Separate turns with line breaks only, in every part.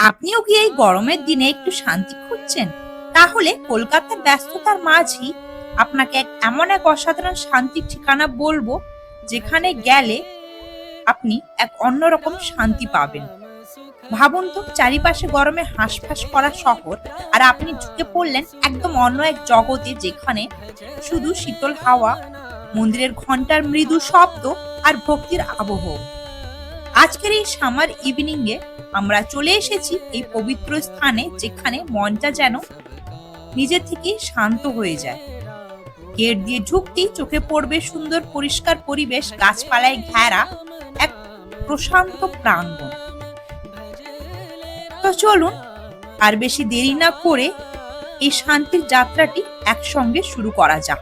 আপনিও কি এই গরমের দিনে একটু শান্তি খুঁজছেন? তাহলে কলকাতার ব্যস্ততার মাঝেই আপনাকে এমন এক অসাধারণ শান্তির ঠিকানা বলবো, যেখানে গেলে আপনি এক অন্যরকম শান্তি পাবেন। ভাবুন তো, চারিপাশে গরমে হাঁসফাঁস করা শহর, আর আপনি ঢুকে পড়লেন একদম অন্য এক জগতে, যেখানে শুধু শীতল হাওয়া, মন্দিরের ঘন্টার মৃদু শব্দ আর ভক্তির আবহ। আজকের এই সামার ইভিনিং এ আমরা চলে এসেছি এই পবিত্র স্থানে, যেখানে মনটা যেন নিজে থেকে শান্ত হয়ে যায়। গেট দিয়ে ঢুকতেই চোখে পড়বে সুন্দর পরিষ্কার পরিবেশ, গাছপালায় ঘেরা এক প্রশান্ত প্রাঙ্গণ। তো চলুন আর বেশি দেরি না করে এই শান্তির যাত্রাটি একসঙ্গে শুরু করা যাক।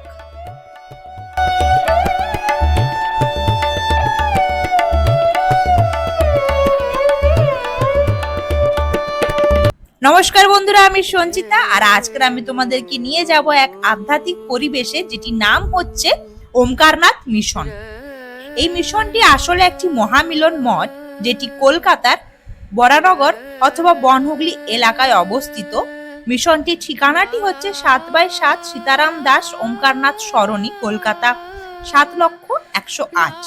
নমস্কার বন্ধুরা, আমি সঞ্চিতা, আর আজকের আমি তোমাদেরকে নিয়ে যাব এক আধ্যাত্মিক পরিবেশে, যেটির নাম হচ্ছে ওমকারনাথ মিশন। এই মিশনটি আসলে একটি মহামিলন মঠ, যেটি কলকাতার বরানগর অথবা বনহুগলি এলাকায় অবস্থিত। মিশনটির ঠিকানাটি হচ্ছে 7/7 সীতারাম দাস ওমকারনাথ সরণি, কলকাতা 7,01,008।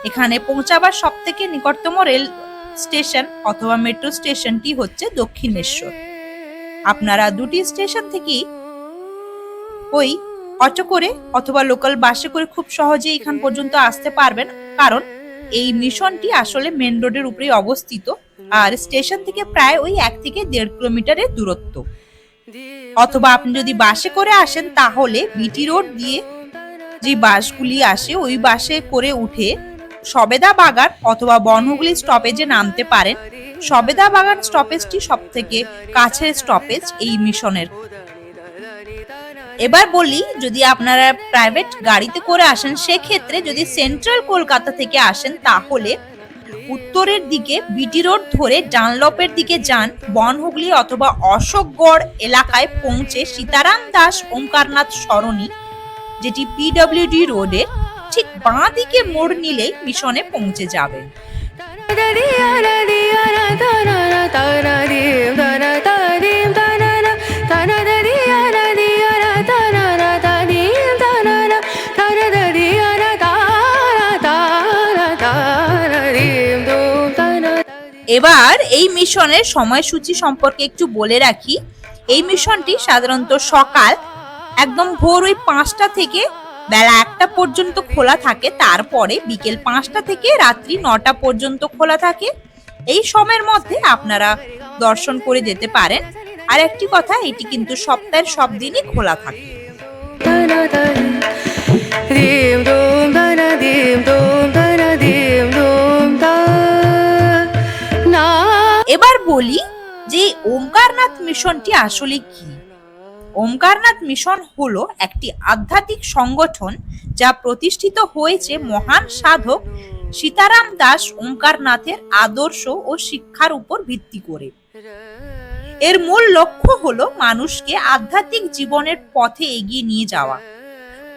এখানে পৌঁছাবার সব থেকে নিকটতম রেল স্টেশন অথবা মেট্রো স্টেশনটি হচ্ছে দক্ষিণেশ্বর। আপনারা দুটি স্টেশন থেকেই ওই অটো করে অথবা লোকাল বাসে করে খুব সহজে এখান পর্যন্ত আসতে পারবেন, কারণ এই মিশনটি আসলে মেন রোডের উপরে অবস্থিত, আর স্টেশন থেকে প্রায় ওই 1 থেকে 1.5 কিলোমিটারের দূরত্ব। অথবা আপনি যদি বাসে করে আসেন, তাহলে বিটি রোড দিয়ে যে বাসগুলি আসে ওই বাসে করে উঠে সবেদা বাগান অথবা বনহুগলি স্টপেজে নামতে পারেন। সবেদা বাগান স্টপেজটি সব থেকে কাছের স্টপেজ এই মিশনের। এবার বলি, যদি আপনারা প্রাইভেট গাড়িতে করে আসেন, সেক্ষেত্রে যদি সেন্ট্রাল কলকাতা থেকে আসেন, তাহলে উত্তরের দিকে বিটি রোড ধরে ডানলপের দিকে যান। বনহুগলি অথবা অশোকগড় এলাকায় পৌঁছে সীতারাম দাস ওমকারনাথ সরণি, যেটি পিডব্লিউডি রোডের ঠিক বাঁ দিকে মোড় নিলেই মিশনে পৌঁছে যাবেন। এবার এই মিশনের সময়সূচি সম্পর্কে একটু বলে রাখি। এই মিশনটি সাধারণত সকাল একদম ভোর ওই 5টা থেকে বেলা 1টা পর্যন্ত খোলা থাকে, তারপরে বিকেল 5টা থেকে রাত্রি 9টা পর্যন্ত খোলা থাকে। এই সময়ের মধ্যে আপনারা দর্শন করে যেতে পারেন। আর একটি কথা, এটি কিন্তু সপ্তাহের সব দিনই খোলা থাকে। এবার বলি যে ওমকারনাথ মিশনটি আসলে কি। ওমকারনাথ মিশন হলো একটি আধ্যাত্মিক সংগঠন, যা প্রতিষ্ঠিত হয়েছে মহান সাধক সীতারাম দাস ওমকারনাথের আদর্শ ও শিক্ষার উপর ভিত্তি করে। এর মূল লক্ষ্য হলো মানুষকে আধ্যাত্মিক জীবনের পথে এগিয়ে নিয়ে যাওয়া,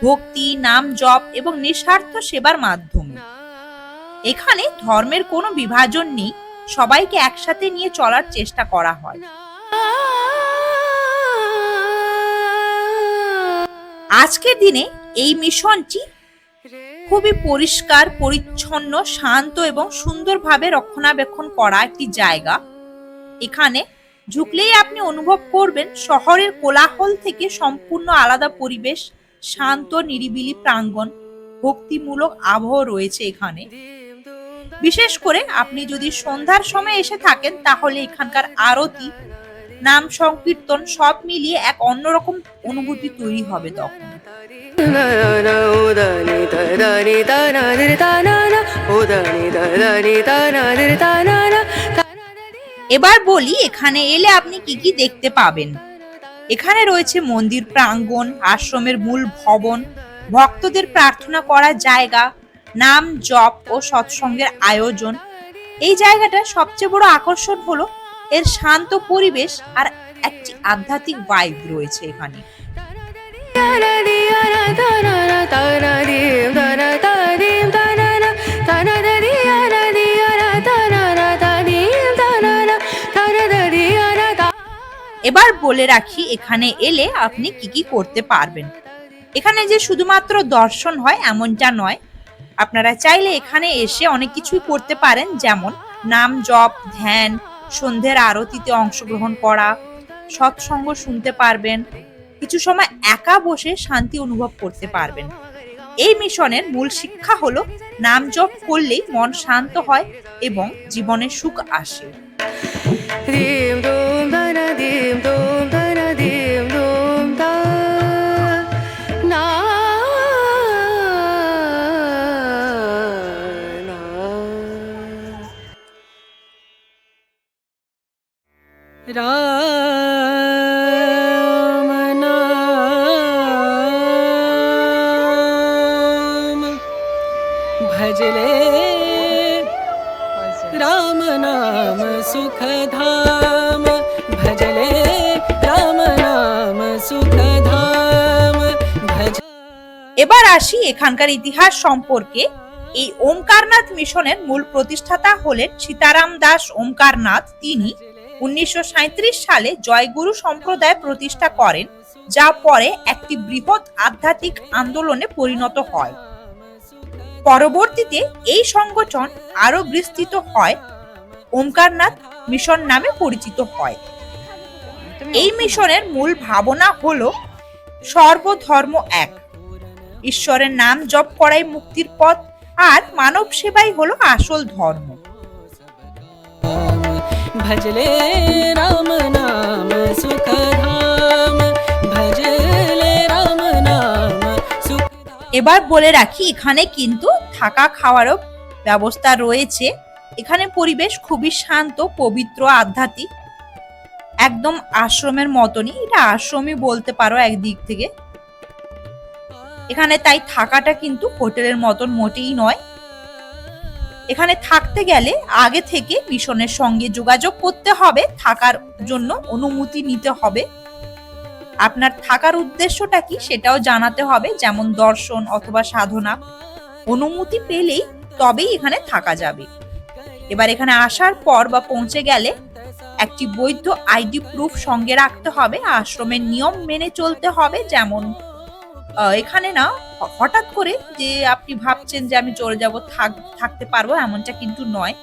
ভক্তি, নাম জপ এবং নিঃস্বার্থ সেবার মাধ্যমে। এখানে ধর্মের কোনো বিভাজন নেই, সবাইকে একসাথে নিয়ে চলার চেষ্টা করা হয়। আজকের দিনে এই মিশনটি খুবই পরিষ্কার পরিচ্ছন্ন, শান্ত এবং সুন্দরভাবে রক্ষণাবেক্ষণ করা একটি জায়গা। এখানে ঢুকলেই আপনি অনুভব করবেন শহরের কোলাহল থেকে সম্পূর্ণ আলাদা পরিবেশ, শান্ত নিরিবিলি প্রাঙ্গণ, ভক্তিমূলক আবহ রয়েছে এখানে। বিশেষ করে আপনি যদি সন্ধ্যার সময় এসে থাকেন, তাহলে এখানকার আরতি, নাম সংকীর্তন সব মিলিয়ে এক অন্যরকম অনুভূতি তৈরি হবে তখন। এবার বলি, এখানে এলে আপনি কি কি দেখতে পাবেন। এখানে রয়েছে মন্দির প্রাঙ্গণ, আশ্রমের মূল ভবন, ভক্তদের প্রার্থনা করার জায়গা, নাম জপ ও সৎসঙ্গের আয়োজন। এই জায়গাটার সবচেয়ে বড় আকর্ষণ হলো এর শান্ত পরিবেশ আর একটি আধ্যাত্মিক ভাইব রয়েছে এখানে। এবার বলে রাখি এখানে এলে আপনি কি কি করতে পারবেন। এখানে যে শুধুমাত্র দর্শন হয় এমনটা নয়, আপনারা চাইলে এখানে এসে অনেক কিছুই করতে পারেন, যেমন নাম জপ, ধ্যান, সন্ধ্যের আরতিতে অংশগ্রহণ করা, সৎসঙ্গ শুনতে পারবেন, কিছু সময় একা বসে শান্তি অনুভব করতে পারবেন। এই মিশনের মূল শিক্ষা হলো নাম জপ করলেই মন শান্ত হয় এবং জীবনে সুখ আসে।
राम नाम भजले राम नाम सुख धाम भजले राम नाम सुख धाम भज।
এবার আসি এখানকার ইতিহাস সম্পর্কে। এই ওমকারনাথ মিশনের মূল প্রতিষ্ঠাতা হলেন সীতারাম দাস ওমকারনাথ। তিনি 1937 সালে জয়গুরু সম্প্রদায় প্রতিষ্ঠা করেন, যা পরে একটি বৃহৎ আধ্যাত্মিক আন্দোলনে পরিণত হয়। পরবর্তীতে এই সংগঠন আরো বিস্তৃত হয়, ওমকারনাথ মিশন নামে পরিচিত হয়। এই মিশনের মূল ভাবনা হলো সর্বধর্ম এক, ঈশ্বরের নাম জপ করাই মুক্তির পথ, আর মানব সেবাই হলো আসল ধর্ম।
भजले राम नाम सुख धाम भजले राम नाम सुख।
এবার বলে রাখি এখানে কিন্তু থাকা খাওয়ারও ব্যবস্থা রয়েছে। এখানে পরিবেশ খুবই শান্ত, পবিত্র, আধ্যাত্মিক, একদম আশ্রমের মতনই। এটা আশ্রমই বলতে পারো একদিক থেকে। এখানে তাই থাকাটা কিন্তু হোটেলের মতন মোটেই নয়। এখানে থাকতে গেলে আগে থেকে মিশনের সঙ্গে যোগাযোগ করতে হবে, থাকার জন্য অনুমতি নিতে হবে। আপনার থাকার উদ্দেশ্যটা কি সেটাও জানাতে হবে, যেমন দর্শন অথবা সাধনা। অনুমতি পেলেই তবেই এখানে থাকা যাবে। এবার এখানে আসার পর বা পৌঁছে গেলে একটি বৈধ আইডি প্রুফ সঙ্গে রাখতে হবে। আশ্রমের নিয়ম মেনে চলতে হবে, যেমন এখানে না হঠাৎ করে যে আপনি ভাবছেন যে আমি চলে যাব, থাকতে পারবো, এমনটা কিন্তু নয়।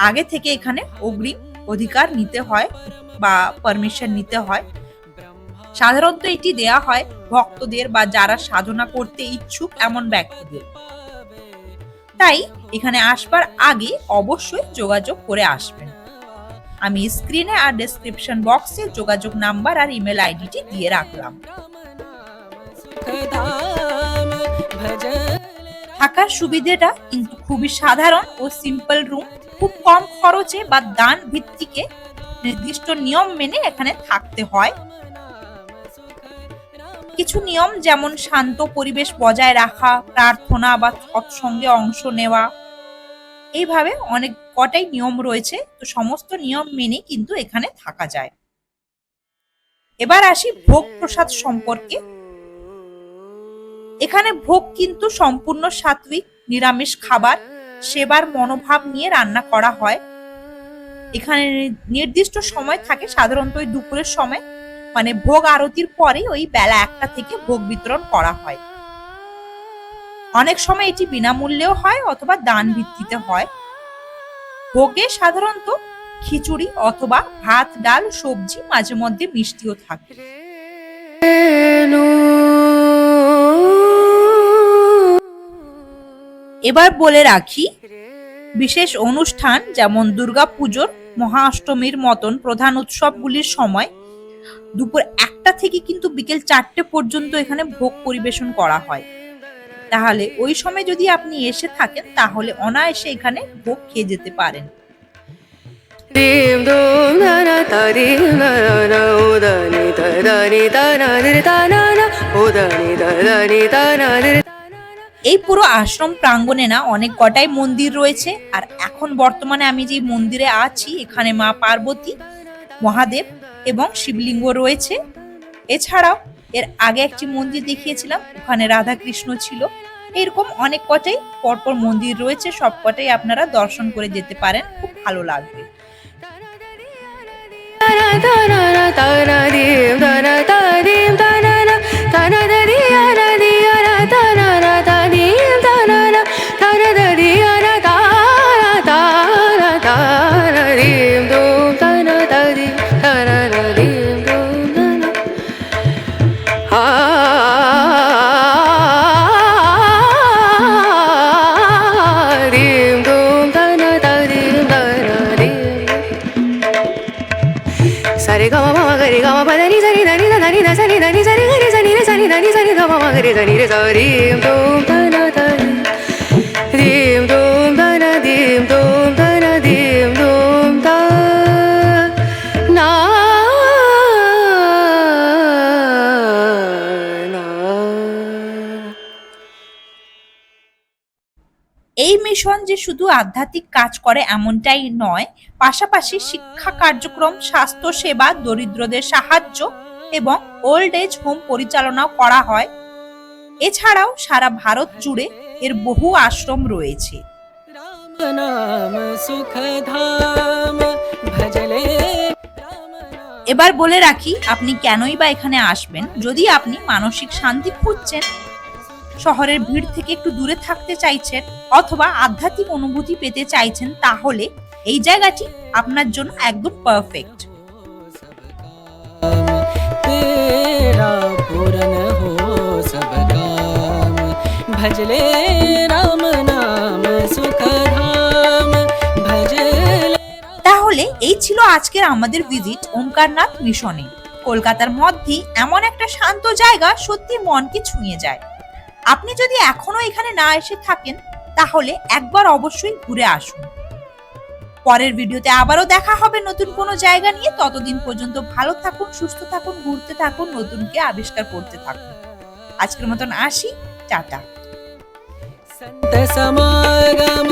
আগে থেকে এখানে অগ্রিম অধিকার নিতে হয় বা পারমিশন নিতে হয়। সাধারণত এটি দেয়া হয় ভক্তদের বা যারা সাধনা করতে ইচ্ছুক এমন ব্যক্তিদের। তাই এখানে আসবার আগে অবশ্যই যোগাযোগ করে আসবেন। আমি স্ক্রিনে আর ডেসক্রিপশন বক্সে যোগাযোগ নাম্বার আর ইমেল আইডিটি দিয়ে রাখলাম। থাকার সুবিধাটা কিন্তু খুবই সাধারণ ও সিম্পল রুম, খুব কম খরচে বা দান ভিত্তিকে নির্দিষ্ট নিয়ম মেনে এখানে থাকতে হয়। কিছু নিয়ম যেমন শান্ত পরিবেশ বজায় রাখা, প্রার্থনা বা সৎসঙ্গে অংশ নেওয়া, এইভাবে অনেক কটাই নিয়ম রয়েছে। তো সমস্ত নিয়ম মেনে কিন্তু এখানে থাকা যায়। এবার আসি ভোগ প্রসাদ সম্পর্কে। এখানে ভোগ কিন্তু সম্পূর্ণ সাত্বিক নিরামিষ খাবার, সেবার মনোভাব নিয়ে রান্না করা হয়। এখানে নির্দিষ্ট সময় থাকে, সাধারণত ওই দুপুরের সময়, মানে ভোগ আরতির পরে ওই বেলা 1টা থেকে ভোগ বিতরণ করা হয়। অনেক সময় এটি বিনামূল্যেও হয় অথবা দান ভিত্তিতে হয়। ভোগে সাধারণত খিচুড়ি অথবা ভাত, ডাল, সবজি, মাঝে মধ্যে মিষ্টিও থাকে। এবার বলে রাখি বিশেষ অনুষ্ঠান যেমন দুর্গাপুজোর, মহাষ্টমীর মতন প্রধান উৎসবগুলির সময় দুপুর 1টা থেকে কিন্তু বিকেল 4টে পর্যন্ত এখানে ভোগ পরিবেশন করা হয়। তাহলে ওই সময় যদি আপনি এসে থাকেন তাহলে অনায়াসে এখানে ভোগ খেয়ে যেতে পারেন। এই পুরো আশ্রম প্রাঙ্গণে না অনেক কটাই মন্দির রয়েছে। আর এখন বর্তমানে আমি যে মন্দিরে আছি এখানে মা পার্বতী, মহাদেব এবং শিবলিঙ্গ রয়েছে। এছাড়াও এর আগে একটি মন্দির দেখিয়েছিলাম, ওখানে রাধা কৃষ্ণ ছিল। এরকম অনেক কটাই পরপর মন্দির রয়েছে, সব কটাই আপনারা দর্শন করে যেতে পারেন, খুব ভালো লাগবে।
Sari ga ma ma ga re ga ma pa da ni sa ni da ni da ni da sa ni da ni sa ni ga re sa ni re sa ni da ni sa ni ga ma ga re sa ni re sa rim dum da na da rim dum da na dim dum da na dim dum da na na
এই mission যে শুধু আধ্যাত্মিক কাজ করে এমনটাই নয়, পাশাপাশি শিক্ষা কার্যক্রম, স্বাস্থ্য সেবা, দরিদ্রদের সাহায্য এবং ওল্ড এজ হোম পরিচালনাও করা হয়। এছাড়াও সারা ভারত জুড়ে এর বহু আশ্রম রয়েছে।
राम नाम सुख धाम भजले राम नाम
এবার বলে রাখি আপনি কেনই বা এখানে আসবেন। যদি আপনি মানসিক শান্তি খুঁজছেন, শহরের ভিড় থেকে একটু দূরে থাকতে চাইছেন, অথবা আধ্যাত্মিক অনুভূতি পেতে চাইছেন, তাহলে এই জায়গাটি আপনার জন্য একদম পারফেক্ট।
तेरा पूरन हो सब काम भजले राम नाम सुख धाम भजले
তাহলে এই ছিল আজকের আমাদের ভিজিট ওমকারনাথ মিশনে। কলকাতার মধ্যে এমন একটা শান্ত জায়গা সত্যি মনকে ছুঁয়ে যায়। আপনি যদি এখনো এখানে না এসে থাকেন, তাহলে একবার অবশ্যই ঘুরে আসুন। পরের ভিডিওতে আবারও দেখা হবে নতুন কোনো জায়গা নিয়ে। ততদিন পর্যন্ত ভালো থাকুন, সুস্থ থাকুন, ঘুরতে থাকুন, নতুনকে আবিষ্কার করতে থাকুন। আজকের মতন আসি, টাটা।
संत समागम